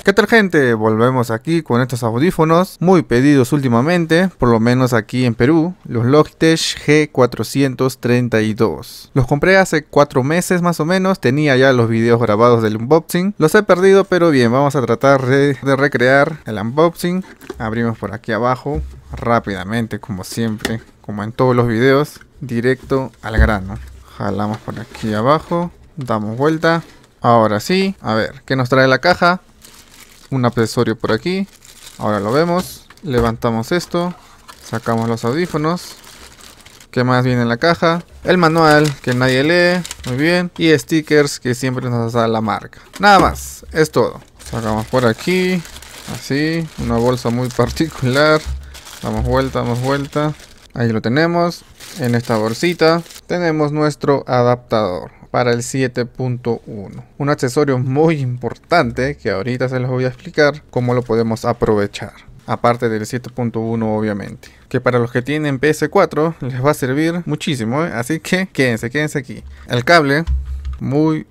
¿Qué tal, gente? Volvemos aquí con estos audífonos muy pedidos últimamente, por lo menos aquí en Perú, los Logitech G432. Los compré hace 4 meses más o menos, tenía ya los videos grabados del unboxing. Los he perdido, pero bien, vamos a tratar de recrear el unboxing. Abrimos por aquí abajo, rápidamente como siempre, como en todos los videos, directo al grano. Jalamos por aquí abajo, damos vuelta. Ahora sí, a ver, ¿qué nos trae la caja? Un accesorio por aquí, ahora lo vemos. Levantamos esto, sacamos los audífonos. ¿Qué más viene en la caja? El manual que nadie lee, muy bien. Y stickers que siempre nos da la marca. Nada más, es todo. Sacamos por aquí, así, una bolsa muy particular. Damos vuelta. Ahí lo tenemos. En esta bolsita tenemos nuestro adaptador para el 7.1, un accesorio muy importante que ahorita se los voy a explicar cómo lo podemos aprovechar, aparte del 7.1 obviamente, que para los que tienen PS4 les va a servir muchísimo, así que quédense aquí. El cable muy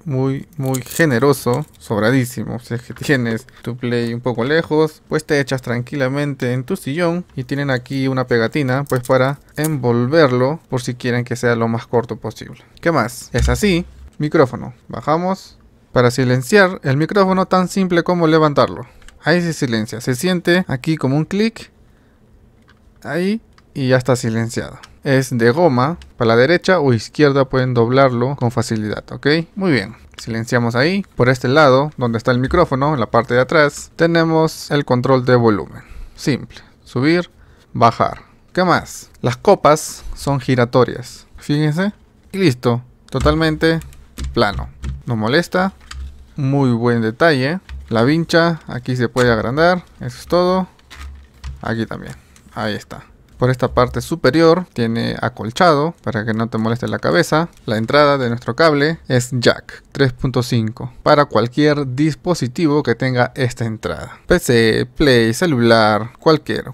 generoso, sobradísimo. Si es que tienes tu Play un poco lejos, pues te echas tranquilamente en tu sillón y tienen aquí una pegatina pues para envolverlo por si quieren que sea lo más corto posible. ¿Qué más? Es así. Micrófono, bajamos para silenciar el micrófono, tan simple como levantarlo. Ahí se silencia, se siente aquí como un clic ahí y ya está silenciado. Es de goma, para la derecha o izquierda pueden doblarlo con facilidad, ¿ok? Muy bien, silenciamos ahí. Por este lado, donde está el micrófono, en la parte de atrás, tenemos el control de volumen. Simple, subir, bajar. ¿Qué más? Las copas son giratorias, fíjense, y listo, totalmente plano. No molesta, muy buen detalle. La vincha, aquí se puede agrandar, eso es todo. Aquí también, ahí está. Por esta parte superior tiene acolchado para que no te moleste la cabeza. La entrada de nuestro cable es jack 3.5 para cualquier dispositivo que tenga esta entrada. PC, Play, celular, cualquier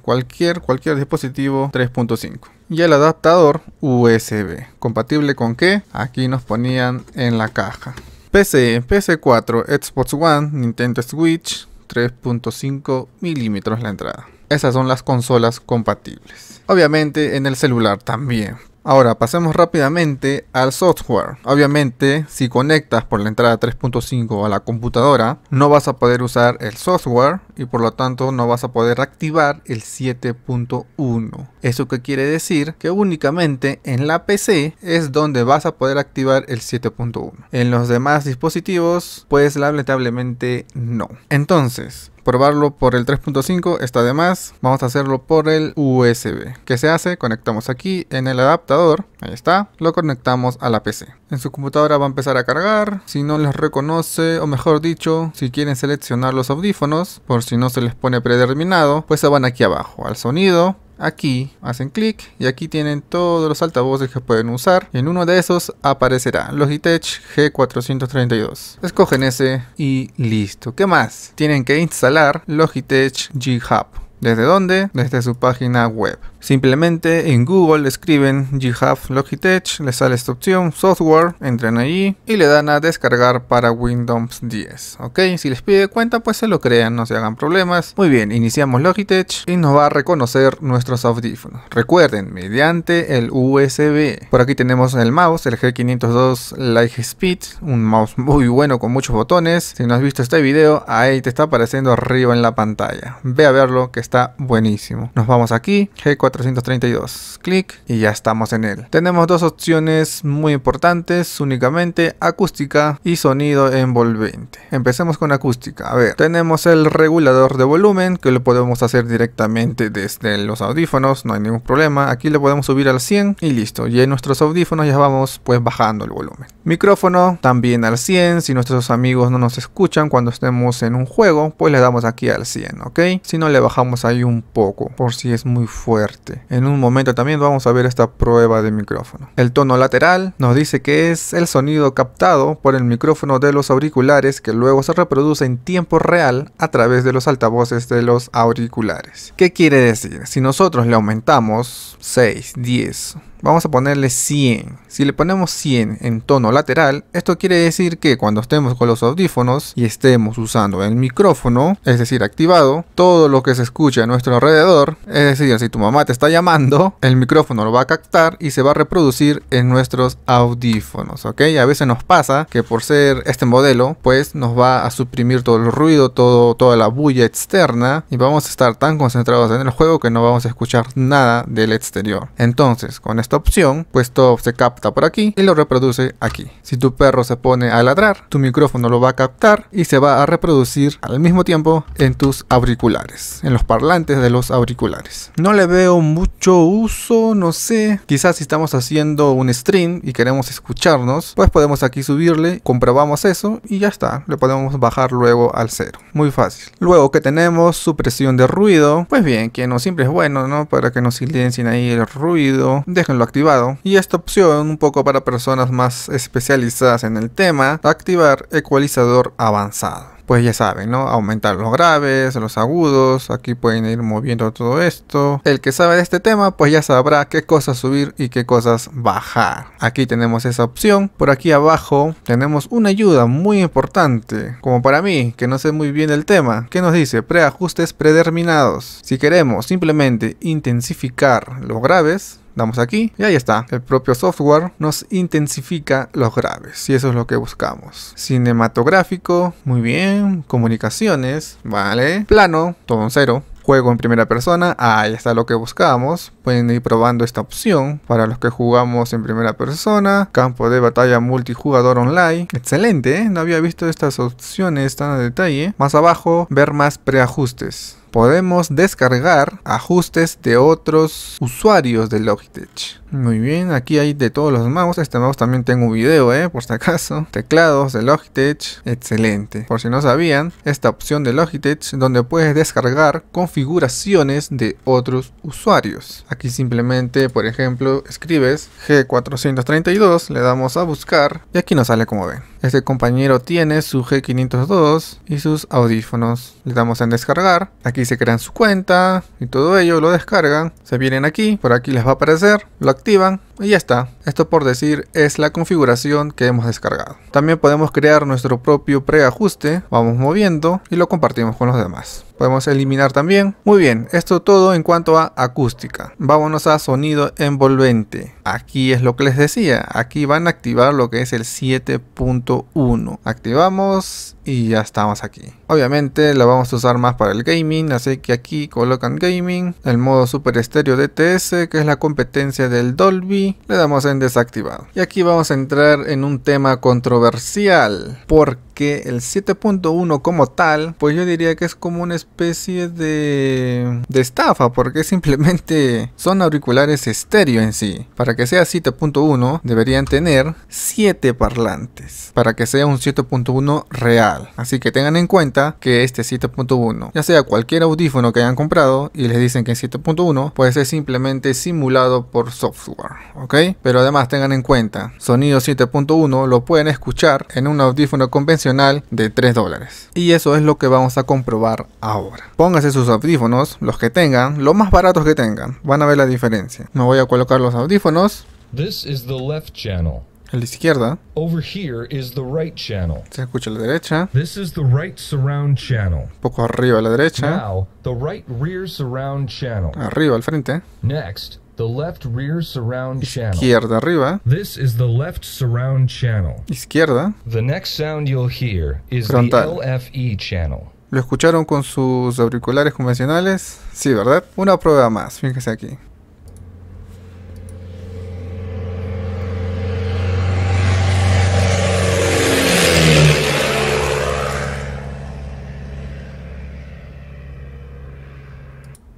dispositivo 3.5. Y el adaptador USB. ¿Compatible con qué? Aquí nos ponían en la caja. PC, PS4, Xbox One, Nintendo Switch, 3.5 milímetros la entrada. Esas son las consolas compatibles. Obviamente en el celular también. Ahora pasemos rápidamente al software. Obviamente si conectas por la entrada 3.5 a la computadora, no vas a poder usar el software y por lo tanto no vas a poder activar el 7.1. ¿Eso qué quiere decir? Que únicamente en la PC es donde vas a poder activar el 7.1. En los demás dispositivos, pues lamentablemente no. Entonces, probarlo por el 3.5 está de más. Vamos a hacerlo por el USB. ¿Qué se hace? Conectamos aquí en el adaptador. Ahí está. Lo conectamos a la PC. En su computadora va a empezar a cargar. Si no les reconoce, o mejor dicho, si quieren seleccionar los audífonos, por si no se les pone predeterminado, pues se van aquí abajo al sonido. Aquí hacen clic y aquí tienen todos los altavoces que pueden usar. En uno de esos aparecerá Logitech G432. Escogen ese y listo. ¿Qué más? Tienen que instalar Logitech G Hub. ¿Desde dónde? Desde su página web. Simplemente en Google escriben G Hub Logitech, les sale esta opción, software, entran allí y le dan a descargar para Windows 10. Ok, si les pide cuenta pues se lo crean, no se hagan problemas. Muy bien, iniciamos Logitech y nos va a reconocer nuestros audífonos. Recuerden, mediante el USB. Por aquí tenemos el mouse, el G502 Lightspeed, un mouse muy bueno con muchos botones. Si no has visto este video, ahí te está apareciendo arriba en la pantalla. Ve a verlo que está buenísimo. Nos vamos aquí, G432, clic y ya estamos en él. Tenemos dos opciones muy importantes, únicamente acústica y sonido envolvente. Empecemos con acústica. A ver, tenemos el regulador de volumen que lo podemos hacer directamente desde los audífonos, no hay ningún problema. Aquí le podemos subir al 100 y listo. Y en nuestros audífonos ya vamos pues bajando el volumen. Micrófono también al 100, si nuestros amigos no nos escuchan cuando estemos en un juego, pues le damos aquí al 100, ¿ok? Si no, le bajamos ahí un poco por si es muy fuerte. En un momento también vamos a ver esta prueba de micrófono. El tono lateral nos dice que es el sonido captado por el micrófono de los auriculares que luego se reproduce en tiempo real a través de los altavoces de los auriculares. ¿Qué quiere decir? Si nosotros le aumentamos 6, 10 vamos a ponerle 100. Si le ponemos 100 en tono lateral, esto quiere decir que cuando estemos con los audífonos y estemos usando el micrófono, es decir, activado, todo lo que se escucha a nuestro alrededor, es decir, si tu mamá te está llamando, el micrófono lo va a captar y se va a reproducir en nuestros audífonos, ¿ok? A veces nos pasa que por ser este modelo, pues nos va a suprimir todo el ruido, toda la bulla externa, y vamos a estar tan concentrados en el juego que no vamos a escuchar nada del exterior. Entonces, con esta opción, pues todo se capta por aquí y lo reproduce aquí. Si tu perro se pone a ladrar, tu micrófono lo va a captar y se va a reproducir al mismo tiempo en tus auriculares, en los parlantes de los auriculares. No le veo mucho uso, no sé. Quizás si estamos haciendo un stream y queremos escucharnos, pues podemos aquí subirle, comprobamos eso y ya está. Le podemos bajar luego al 0. Muy fácil. Luego que tenemos supresión de ruido, pues bien, que no siempre es bueno, ¿no? Para que nos silencien ahí el ruido, déjenlo activado. Y esta opción, un poco para personas más especializadas en el tema, activar ecualizador avanzado. Pues ya saben, ¿no? Aumentar los graves, los agudos, aquí pueden ir moviendo todo esto. El que sabe de este tema, pues ya sabrá qué cosas subir y qué cosas bajar. Aquí tenemos esa opción. Por aquí abajo tenemos una ayuda muy importante, como para mí, que no sé muy bien el tema. ¿Qué nos dice? Preajustes predeterminados. Si queremos simplemente intensificar los graves, damos aquí y ahí está. El propio software nos intensifica los graves y eso es lo que buscamos. Cinematográfico, muy bien. Comunicaciones, vale. Plano, todo en 0. Juego en primera persona, ahí está lo que buscamos. Pueden ir probando esta opción para los que jugamos en primera persona. Campo de batalla multijugador online. Excelente, ¿eh? No había visto estas opciones tan a detalle. Más abajo, ver más preajustes. Podemos descargar ajustes de otros usuarios de Logitech. Muy bien, aquí hay de todos los mouse. Este mouse también tengo un video, por si acaso. Teclados de Logitech, excelente. Por si no sabían, esta opción de Logitech donde puedes descargar configuraciones de otros usuarios. Aquí simplemente, por ejemplo, escribes G432, le damos a buscar y aquí nos sale como ven. Este compañero tiene su G502 y sus audífonos. Le damos en descargar. Aquí se crean su cuenta y todo ello lo descargan. Se vienen aquí, por aquí les va a aparecer, lo activan y ya está. Esto por decir es la configuración que hemos descargado. También podemos crear nuestro propio preajuste. Vamos moviendo y lo compartimos con los demás. Podemos eliminar también. Muy bien, esto todo en cuanto a acústica. Vámonos a sonido envolvente. Aquí es lo que les decía. Aquí van a activar lo que es el 7.1. Activamos y ya estamos aquí. Obviamente la vamos a usar más para el gaming, así que aquí colocan gaming, el modo super estéreo DTS, que es la competencia del Dolby, le damos en desactivado. Y aquí vamos a entrar en un tema controversial, porque el 7.1 como tal, pues yo diría que es como una especie de estafa, porque simplemente son auriculares estéreo en sí. Para que sea 7.1 deberían tener 7 parlantes, para que sea un 7.1 real. Así que tengan en cuenta que este 7.1, ya sea cualquier audífono que hayan comprado y les dicen que es 7.1, puede ser simplemente simulado por software, ¿ok? Pero además tengan en cuenta, sonido 7.1 lo pueden escuchar en un audífono convencional de $3. Y eso es lo que vamos a comprobar ahora. Pónganse sus audífonos, los que tengan, los más baratos que tengan, van a ver la diferencia. Me voy a colocar los audífonos. This is the left channel. El de izquierda. Over here is the right channel. Se escucha a la derecha. This is the right surround channel. Un poco arriba a la derecha. Now, the right rear surround channel. Arriba al frente. Next, the left rear surround channel. Izquierda arriba. This is the left surround channel. Izquierda. The next sound you'll hear is Frontal. the LFE channel. ¿Lo escucharon con sus auriculares convencionales? Sí, ¿verdad? Una prueba más, fíjense aquí.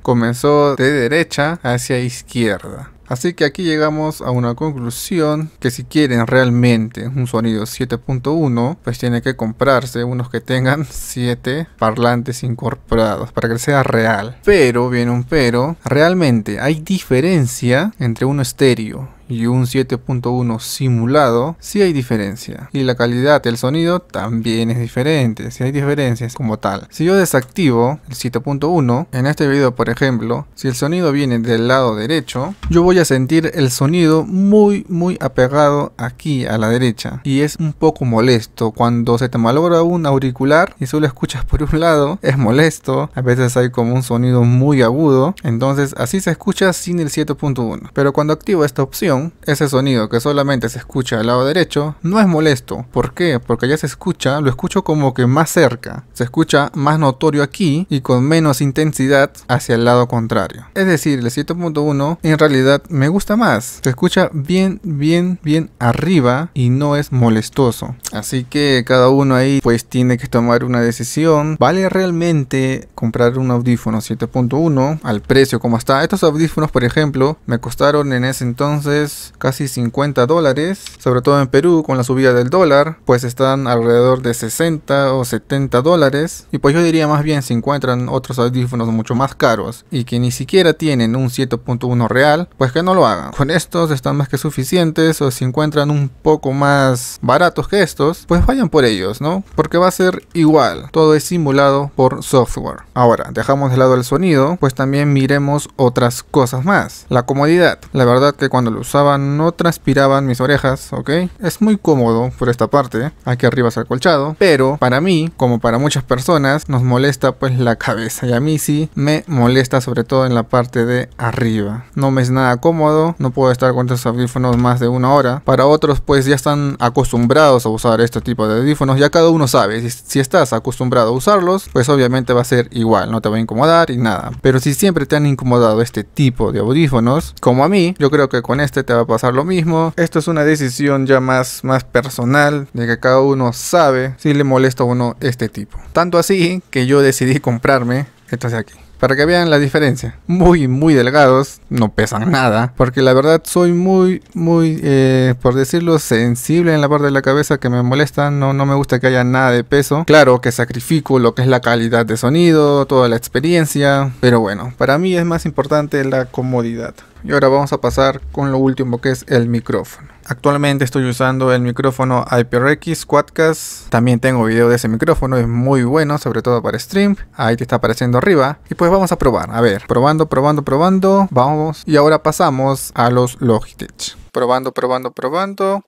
Comenzó de derecha hacia izquierda. Así que aquí llegamos a una conclusión que si quieren realmente un sonido 7.1, pues tienen que comprarse unos que tengan 7 parlantes incorporados para que sea real. Pero, viene un pero, realmente hay diferencia entre uno estéreo y un 7.1 simulado, sí hay diferencia. Y la calidad del sonido también es diferente, sí hay diferencias como tal. Si yo desactivo el 7.1, en este video por ejemplo, si el sonido viene del lado derecho, yo voy a sentir el sonido muy apegado aquí a la derecha. Y es un poco molesto cuando se te malogra un auricular y solo escuchas por un lado, es molesto. A veces hay como un sonido muy agudo, entonces así se escucha sin el 7.1. Pero cuando activo esta opción, ese sonido que solamente se escucha al lado derecho no es molesto. ¿Por qué? Porque ya se escucha, lo escucho como que más cerca, se escucha más notorio aquí y con menos intensidad hacia el lado contrario. Es decir, el 7.1 en realidad me gusta más, se escucha bien arriba y no es molestoso. Así que cada uno ahí pues tiene que tomar una decisión. ¿Vale realmente comprar un audífono 7.1 al precio como está? Estos audífonos por ejemplo me costaron en ese entonces casi $50, sobre todo en Perú con la subida del dólar pues están alrededor de 60 o 70 dólares. Y pues yo diría más bien, si encuentran otros audífonos mucho más caros y que ni siquiera tienen un 7.1 real, pues que no lo hagan. Con estos están más que suficientes, o si encuentran un poco más baratos que estos, pues vayan por ellos, ¿no? Porque va a ser igual, todo es simulado por software. Ahora, dejamos de lado el sonido, pues también miremos otras cosas más. La comodidad, la verdad que cuando lo usaba no transpiraban mis orejas, ¿ok? Es muy cómodo por esta parte, aquí arriba es acolchado, pero para mí, como para muchas personas, nos molesta pues la cabeza, y a mí sí me molesta sobre todo en la parte de arriba. No me es nada cómodo, no puedo estar con estos audífonos más de una hora. Para otros pues ya están acostumbrados a usar este tipo de audífonos, ya cada uno sabe, si estás acostumbrado a usarlos, pues obviamente va a ser igual, no te va a incomodar y nada. Pero si siempre te han incomodado este tipo de audífonos, como a mí, yo creo que con este te va a pasar lo mismo. Esto es una decisión ya más personal, de que cada uno sabe si le molesta o no este tipo. Tanto así que yo decidí comprarme estos de aquí, para que vean la diferencia. Muy delgados, no pesan nada, porque la verdad soy muy por decirlo, sensible en la parte de la cabeza, que me molesta. No me gusta que haya nada de peso. Claro que sacrifico lo que es la calidad de sonido, toda la experiencia, pero bueno, para mí es más importante la comodidad. Y ahora vamos a pasar con lo último, que es el micrófono. Actualmente estoy usando el micrófono HyperX Quadcast. También tengo video de ese micrófono, es muy bueno, sobre todo para stream. Ahí te está apareciendo arriba. Y pues vamos a probar, a ver, probando. Vamos. Y ahora pasamos a los Logitech. Probando.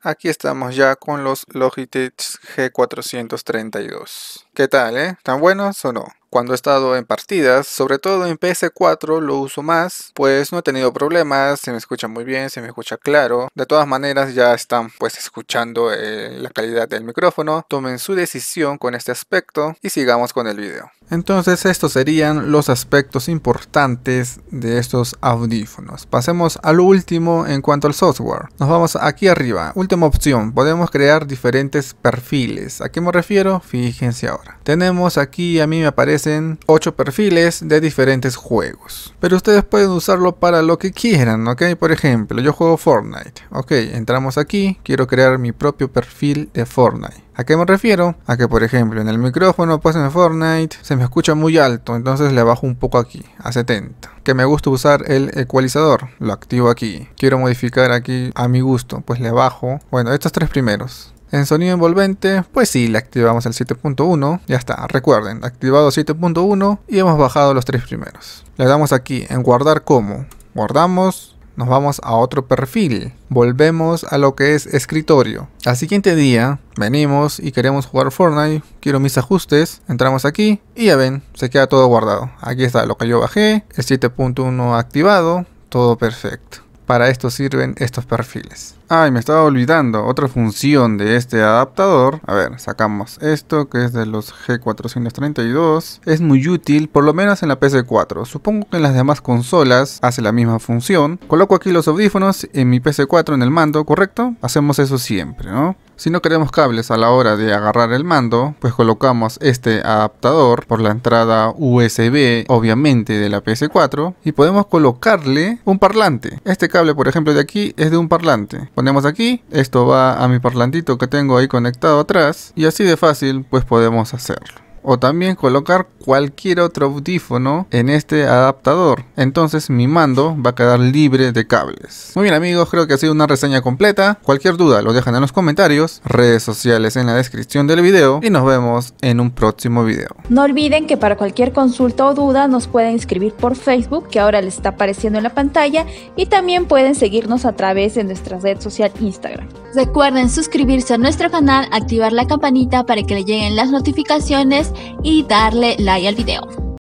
Aquí estamos ya con los Logitech G432. ¿Qué tal, ¿Están buenos o no? Cuando he estado en partidas, sobre todo en PS4 lo uso más, pues no he tenido problemas, se me escucha muy bien, se me escucha claro. De todas maneras ya están pues escuchando la calidad del micrófono. Tomen su decisión con este aspecto y sigamos con el video. Entonces estos serían los aspectos importantes de estos audífonos. Pasemos a lo último en cuanto al software. Nos vamos aquí arriba, última opción, podemos crear diferentes perfiles. ¿A qué me refiero? Fíjense ahora. Tenemos aquí, a mí me aparecen 8 perfiles de diferentes juegos, pero ustedes pueden usarlo para lo que quieran, ¿ok? Por ejemplo, yo juego Fortnite, ok, entramos aquí, quiero crear mi propio perfil de Fortnite. ¿A qué me refiero? A que por ejemplo en el micrófono pues en Fortnite se me escucha muy alto, entonces le bajo un poco aquí, a 70. Que me gusta usar el ecualizador, lo activo aquí. Quiero modificar aquí a mi gusto, pues le bajo, bueno, estos 3 primeros. En sonido envolvente, pues sí, le activamos el 7.1, ya está, recuerden, activado 7.1 y hemos bajado los 3 primeros. Le damos aquí en guardar como, guardamos, nos vamos a otro perfil, volvemos a lo que es escritorio. Al siguiente día, venimos y queremos jugar Fortnite, quiero mis ajustes, entramos aquí y ya ven, se queda todo guardado. Aquí está lo que yo bajé, el 7.1 activado, todo perfecto. Para esto sirven estos perfiles. Ay, me estaba olvidando otra función de este adaptador. A ver, sacamos esto que es de los G432. Es muy útil, por lo menos en la PS4. Supongo que en las demás consolas hace la misma función. Coloco aquí los audífonos en mi PS4 en el mando, ¿correcto? Hacemos eso siempre, ¿no? Si no queremos cables a la hora de agarrar el mando, pues colocamos este adaptador por la entrada USB, obviamente de la PS4, y podemos colocarle un parlante. Este cable, por ejemplo, de aquí es de un parlante. Ponemos aquí, esto va a mi parlantito que tengo ahí conectado atrás, y así de fácil pues podemos hacerlo. o también colocar cualquier otro audífono en este adaptador. Entonces mi mando va a quedar libre de cables. Muy bien amigos, creo que ha sido una reseña completa. Cualquier duda lo dejan en los comentarios, redes sociales en la descripción del video y nos vemos en un próximo video. No olviden que para cualquier consulta o duda nos pueden escribir por Facebook, que ahora les está apareciendo en la pantalla, y también pueden seguirnos a través de nuestra red social Instagram. Recuerden suscribirse a nuestro canal, activar la campanita para que le lleguen las notificaciones y darle like al video.